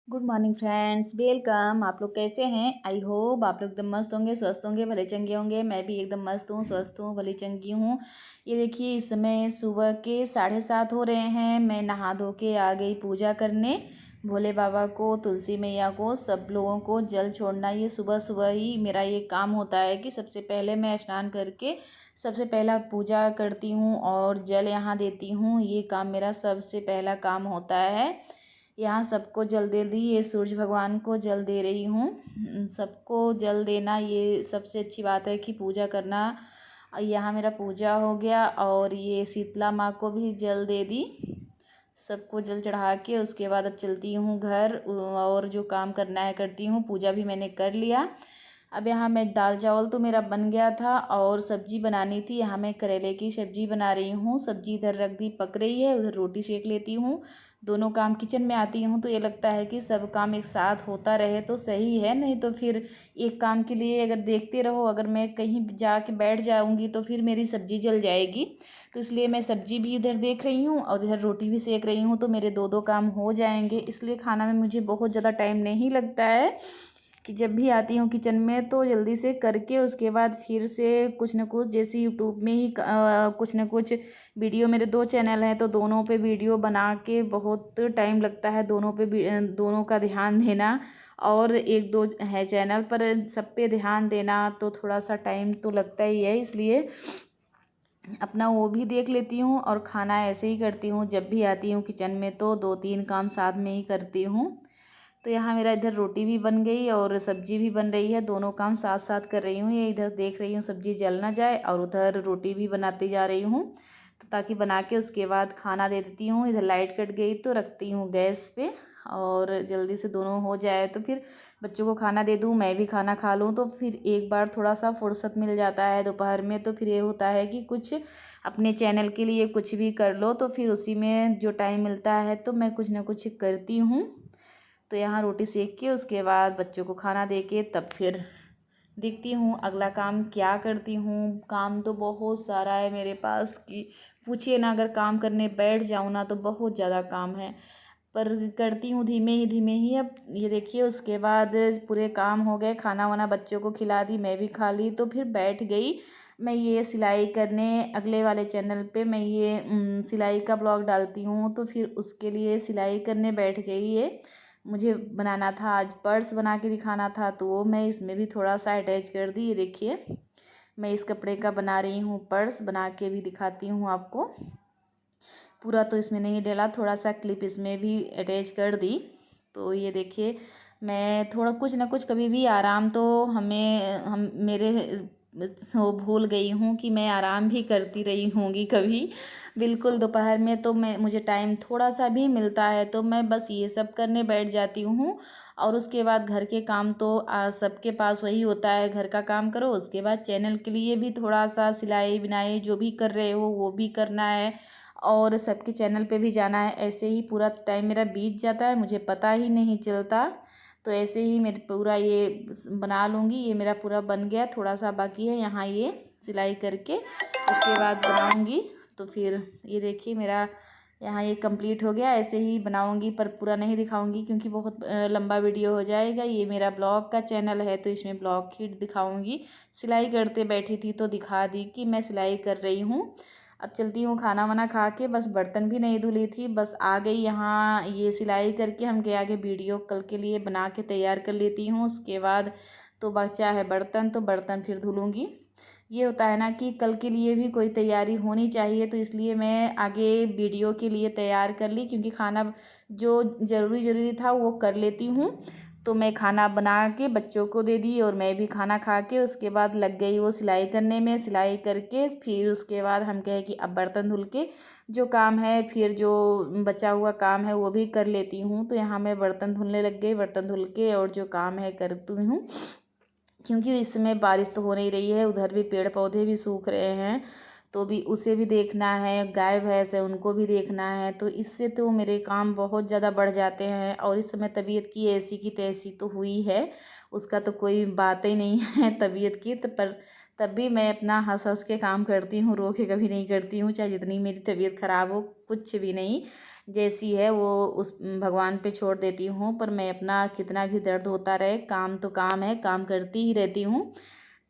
Good morning friends, welcome. आप लोग कैसे हैं? आई होप आप लोग एकदम मस्त होंगे, स्वस्थ होंगे, भले चंगे होंगे। मैं भी एकदम मस्त हूँ, स्वस्थ हूँ, भली चंगी हूँ। ये देखिए, इस समय सुबह के 7:30 हो रहे हैं। मैं नहा धो के आ गई पूजा करने। भोले बाबा को, तुलसी मैया को, सब लोगों को जल छोड़ना, ये सुबह सुबह ही मेरा ये काम होता है कि सबसे पहले मैं स्नान करके सबसे पहला पूजा करती हूँ और जल यहाँ देती हूँ। ये काम मेरा सबसे पहला काम होता है। यहाँ सबको जल दे दी, ये सूरज भगवान को जल दे रही हूँ। सबको जल देना ये सबसे अच्छी बात है कि पूजा करना। यहाँ मेरा पूजा हो गया और ये शीतला माँ को भी जल दे दी। सबको जल चढ़ा के उसके बाद अब चलती हूँ घर और जो काम करना है करती हूँ। पूजा भी मैंने कर लिया। अब यहाँ मैं दाल चावल तो मेरा बन गया था और सब्जी बनानी थी। यहाँ मैं करेले की सब्जी बना रही हूँ। सब्जी इधर रख दी, पक रही है, उधर रोटी सेक लेती हूँ। दोनों काम किचन में आती हूँ तो ये लगता है कि सब काम एक साथ होता रहे तो सही है, नहीं तो फिर एक काम के लिए अगर देखते रहो, अगर मैं कहीं जाके बैठ जाऊँगी तो फिर मेरी सब्जी जल जाएगी। तो इसलिए मैं सब्जी भी इधर देख रही हूँ और इधर रोटी भी सेक रही हूँ, तो मेरे दो दो काम हो जाएंगे। इसलिए खाना में मुझे बहुत ज़्यादा टाइम नहीं लगता है कि जब भी आती हूँ किचन में तो जल्दी से करके उसके बाद फिर से कुछ न कुछ, जैसे यूट्यूब में ही कुछ न कुछ वीडियो, मेरे दो चैनल हैं तो दोनों पे वीडियो बना के बहुत टाइम लगता है। दोनों पे दोनों का ध्यान देना, और एक दो है चैनल पर सब पे ध्यान देना तो थोड़ा सा टाइम तो लगता ही है। इसलिए अपना वो भी देख लेती हूँ और खाना ऐसे ही करती हूँ। जब भी आती हूँ किचन में तो दो तीन काम साथ में ही करती हूँ। तो यहाँ मेरा इधर रोटी भी बन गई और सब्जी भी बन रही है, दोनों काम साथ साथ कर रही हूँ। ये इधर देख रही हूँ सब्जी जल ना जाए और उधर रोटी भी बनाती जा रही हूँ, तो ताकि बना के उसके बाद खाना दे देती हूँ। इधर लाइट कट गई तो रखती हूँ गैस पे, और जल्दी से दोनों हो जाए तो फिर बच्चों को खाना दे दूँ, मैं भी खाना खा लूँ, तो फिर एक बार थोड़ा सा फुर्सत मिल जाता है दोपहर में। तो फिर ये होता है कि कुछ अपने चैनल के लिए कुछ भी कर लो, तो फिर उसी में जो टाइम मिलता है तो मैं कुछ ना कुछ करती हूँ। तो यहाँ रोटी सेक के उसके बाद बच्चों को खाना दे के तब फिर देखती हूँ अगला काम क्या करती हूँ। काम तो बहुत सारा है मेरे पास कि पूछिए ना, अगर काम करने बैठ जाऊँ ना तो बहुत ज़्यादा काम है, पर करती हूँ धीमे ही। अब ये देखिए, उसके बाद पूरे काम हो गए, खाना वाना बच्चों को खिला दी, मैं भी खा ली, तो फिर बैठ गई मैं ये सिलाई करने। अगले वाले चैनल पे मैं ये सिलाई का ब्लॉग डालती हूँ, तो फिर उसके लिए सिलाई करने बैठ गई। ये मुझे बनाना था, आज पर्स बना के दिखाना था, तो वो मैं इसमें भी थोड़ा सा अटैच कर दी। ये देखिए, मैं इस कपड़े का बना रही हूँ पर्स, बना के भी दिखाती हूँ आपको। पूरा तो इसमें नहीं डाला, थोड़ा सा क्लिप इसमें भी अटैच कर दी। तो ये देखिए, मैं थोड़ा कुछ ना कुछ, कभी भी आराम तो हम मेरे वो भूल गई हूँ कि मैं आराम भी करती रही होंगी कभी। बिल्कुल दोपहर में तो मुझे टाइम थोड़ा सा भी मिलता है तो मैं बस ये सब करने बैठ जाती हूँ। और उसके बाद घर के काम तो सबके पास वही होता है, घर का काम करो, उसके बाद चैनल के लिए भी थोड़ा सा सिलाई बिनाई जो भी कर रहे हो वो भी करना है, और सबके चैनल पे भी जाना है। ऐसे ही पूरा टाइम मेरा बीत जाता है, मुझे पता ही नहीं चलता। तो ऐसे ही मेरे पूरा ये बना लूँगी। ये मेरा पूरा बन गया, थोड़ा सा बाकी है यहाँ ये सिलाई करके उसके बाद बनाऊँगी। तो फिर ये देखिए, मेरा यहाँ ये कंप्लीट हो गया। ऐसे ही बनाऊँगी पर पूरा नहीं दिखाऊँगी क्योंकि बहुत लंबा वीडियो हो जाएगा। ये मेरा ब्लॉग का चैनल है तो इसमें ब्लॉग ही दिखाऊँगी। सिलाई करते बैठी थी तो दिखा दी कि मैं सिलाई कर रही हूँ। अब चलती हूँ, खाना वाना खा के, बस बर्तन भी नहीं धुली थी, बस आ गई यहाँ ये सिलाई करके। हम के आगे वीडियो कल के लिए बना के तैयार कर लेती हूँ। उसके बाद तो बचा है बर्तन, तो बर्तन फिर धुलूँगी। ये होता है ना कि कल के लिए भी कोई तैयारी होनी चाहिए, तो इसलिए मैं आगे वीडियो के लिए तैयार कर ली, क्योंकि खाना जो ज़रूरी था वो कर लेती हूँ। तो मैं खाना बना के बच्चों को दे दी और मैं भी खाना खा के उसके बाद लग गई वो सिलाई करने में। सिलाई करके फिर उसके बाद हम कहे कि अब बर्तन धुल के जो काम है, फिर जो बचा हुआ काम है वो भी कर लेती हूँ। तो यहाँ मैं बर्तन धुलने लग गई, बर्तन धुल के और जो काम है करती हूँ, क्योंकि इस समय बारिश तो हो नहीं रही है, उधर भी पेड़ पौधे भी सूख रहे हैं, तो भी उसे भी देखना है, गाय भैंस है उनको भी देखना है, तो इससे तो मेरे काम बहुत ज़्यादा बढ़ जाते हैं। और इस समय तबीयत की ऐसी की तैसी तो हुई है, उसका तो कोई बात ही नहीं है तबीयत की, तो पर तब भी मैं अपना हंस हंस के काम करती हूँ, रो के कभी नहीं करती हूँ, चाहे जितनी मेरी तबीयत ख़राब हो, कुछ भी नहीं। जैसी है वो उस भगवान पे छोड़ देती हूँ। पर मैं अपना कितना भी दर्द होता रहे, काम तो काम है, काम करती ही रहती हूँ।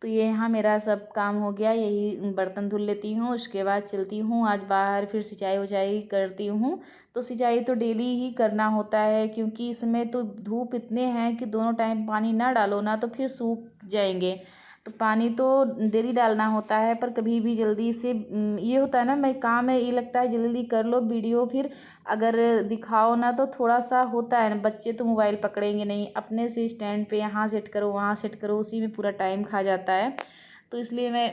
तो ये यहाँ मेरा सब काम हो गया, यही बर्तन धुल लेती हूँ, उसके बाद चलती हूँ आज बाहर, फिर सिंचाई उचाई करती हूँ। तो सिंचाई तो डेली ही करना होता है, क्योंकि इसमें तो धूप इतने हैं कि दोनों टाइम पानी ना डालो ना तो फिर सूख जाएंगे। तो पानी तो डेली डालना होता है, पर कभी भी जल्दी से ये होता है ना, मैं काम है ये लगता है जल्दी कर लो वीडियो, फिर अगर दिखाओ ना तो थोड़ा सा होता है ना, बच्चे तो मोबाइल पकड़ेंगे नहीं, अपने से स्टैंड पे यहाँ सेट करो वहाँ सेट करो, उसी में पूरा टाइम खा जाता है। तो इसलिए मैं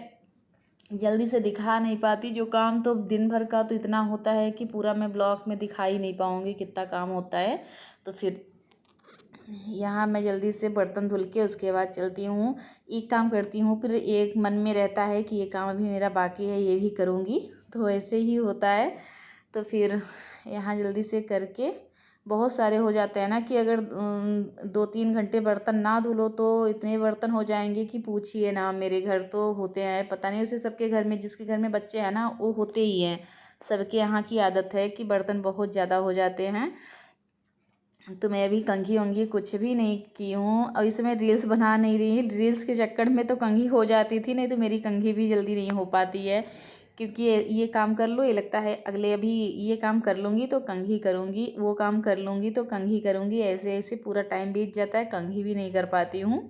जल्दी से दिखा नहीं पाती। जो काम तो दिन भर का तो इतना होता है कि पूरा मैं ब्लॉग में दिखा ही नहीं पाऊँगी कितना काम होता है। तो फिर यहाँ मैं जल्दी से बर्तन धुल के उसके बाद चलती हूँ, एक काम करती हूँ, फिर एक मन में रहता है कि ये काम अभी मेरा बाकी है, ये भी करूँगी। तो ऐसे ही होता है। तो फिर यहाँ जल्दी से करके बहुत सारे हो जाते हैं ना कि अगर 2-3 घंटे बर्तन ना धुलो तो इतने बर्तन हो जाएंगे कि पूछिए ना। मेरे घर तो होते हैं, पता नहीं उसे सबके घर में, जिसके घर में बच्चे हैं ना वो होते ही हैं, सबके यहाँ की आदत है कि बर्तन बहुत ज़्यादा हो जाते हैं। तो मैं अभी कंघी वंघी कुछ भी नहीं की हूँ, और इस समय रील्स बना नहीं रही, रील्स के चक्कर में तो कंघी हो जाती थी, नहीं तो मेरी कंघी भी जल्दी नहीं हो पाती है। क्योंकि ये काम कर लो, ये लगता है अगले अभी ये काम कर लूँगी तो कंघी करूँगी, वो काम कर लूँगी तो कंघी करूँगी, ऐसे ऐसे पूरा टाइम बीत जाता है, कंघी भी नहीं कर पाती हूँ।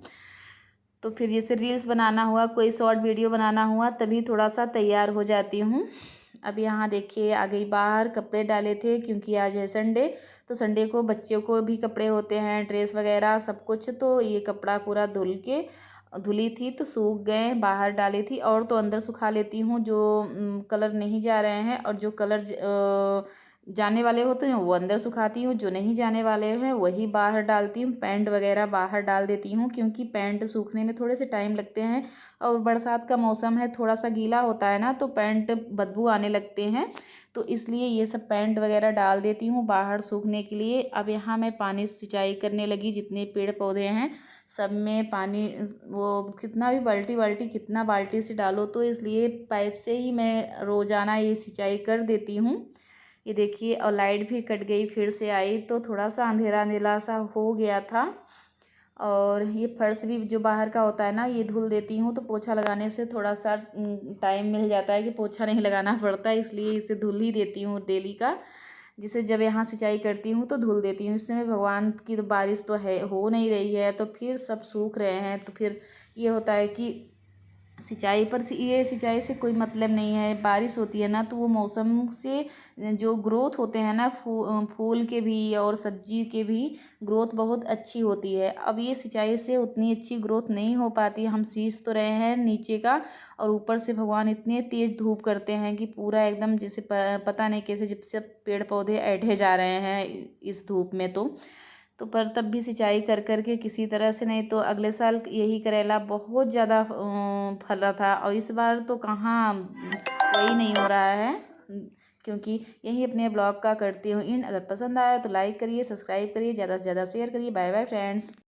तो फिर जैसे रील्स बनाना हुआ, कोई शॉर्ट वीडियो बनाना हुआ, तभी थोड़ा सा तैयार हो जाती हूँ। अब यहाँ देखिए आ गई बाहर, कपड़े डाले थे क्योंकि आज है संडे। तो संडे को बच्चों को भी कपड़े होते हैं, ड्रेस वगैरह सब कुछ। तो ये कपड़ा पूरा धुली थी तो सूख गए, बाहर डाली थी, और तो अंदर सुखा लेती हूँ जो कलर नहीं जा रहे हैं, और जो कलर जाने वाले होते हैं वो अंदर सुखाती हूँ, जो नहीं जाने वाले हैं वही बाहर डालती हूँ। पैंट वगैरह बाहर डाल देती हूँ, क्योंकि पैंट सूखने में थोड़े से टाइम लगते हैं, और बरसात का मौसम है, थोड़ा सा गीला होता है ना तो पैंट बदबू आने लगते हैं। तो इसलिए ये सब पैंट वगैरह डाल देती हूँ बाहर सूखने के लिए। अब यहाँ मैं पानी सिंचाई करने लगी, जितने पेड़ पौधे हैं सब में पानी, वो कितना भी बाल्टी बाल्टी कितना बाल्टी से डालो, तो इसलिए पाइप से ही मैं रोज़ाना ये सिंचाई कर देती हूँ। ये देखिए, और लाइट भी कट गई, फिर से आई, तो थोड़ा सा अंधेरा अंधेरा सा हो गया था। और ये फर्श भी जो बाहर का होता है ना, ये धुल देती हूँ, तो पोछा लगाने से थोड़ा सा टाइम मिल जाता है कि पोछा नहीं लगाना पड़ता है, इसलिए इसे धुल ही देती हूँ डेली का। जिसे जब यहाँ सिंचाई करती हूँ तो धुल देती हूँ। इस समय भगवान की तो बारिश तो है, हो नहीं रही है, तो फिर सब सूख रहे हैं, तो फिर ये होता है कि सिंचाई पर ये सिंचाई से कोई मतलब नहीं है। बारिश होती है ना तो वो मौसम से जो ग्रोथ होते हैं ना, फूल के भी और सब्जी के भी ग्रोथ बहुत अच्छी होती है। अब ये सिंचाई से उतनी अच्छी ग्रोथ नहीं हो पाती। हम सींच तो रहे हैं नीचे का, और ऊपर से भगवान इतने तेज़ धूप करते हैं कि पूरा एकदम जैसे पता नहीं कैसे, जब से पेड़ पौधे ऐंठे जा रहे हैं इस धूप में। तो पर तब भी सिंचाई कर कर के किसी तरह से, नहीं तो अगले साल यही करेला बहुत ज़्यादा फल रहा था, और इस बार तो कहाँ वही नहीं हो रहा है। क्योंकि यही अपने ब्लॉग का करती हूँ इन। अगर पसंद आया तो लाइक करिए, सब्सक्राइब करिए, ज़्यादा से ज़्यादा शेयर करिए। Bye bye friends.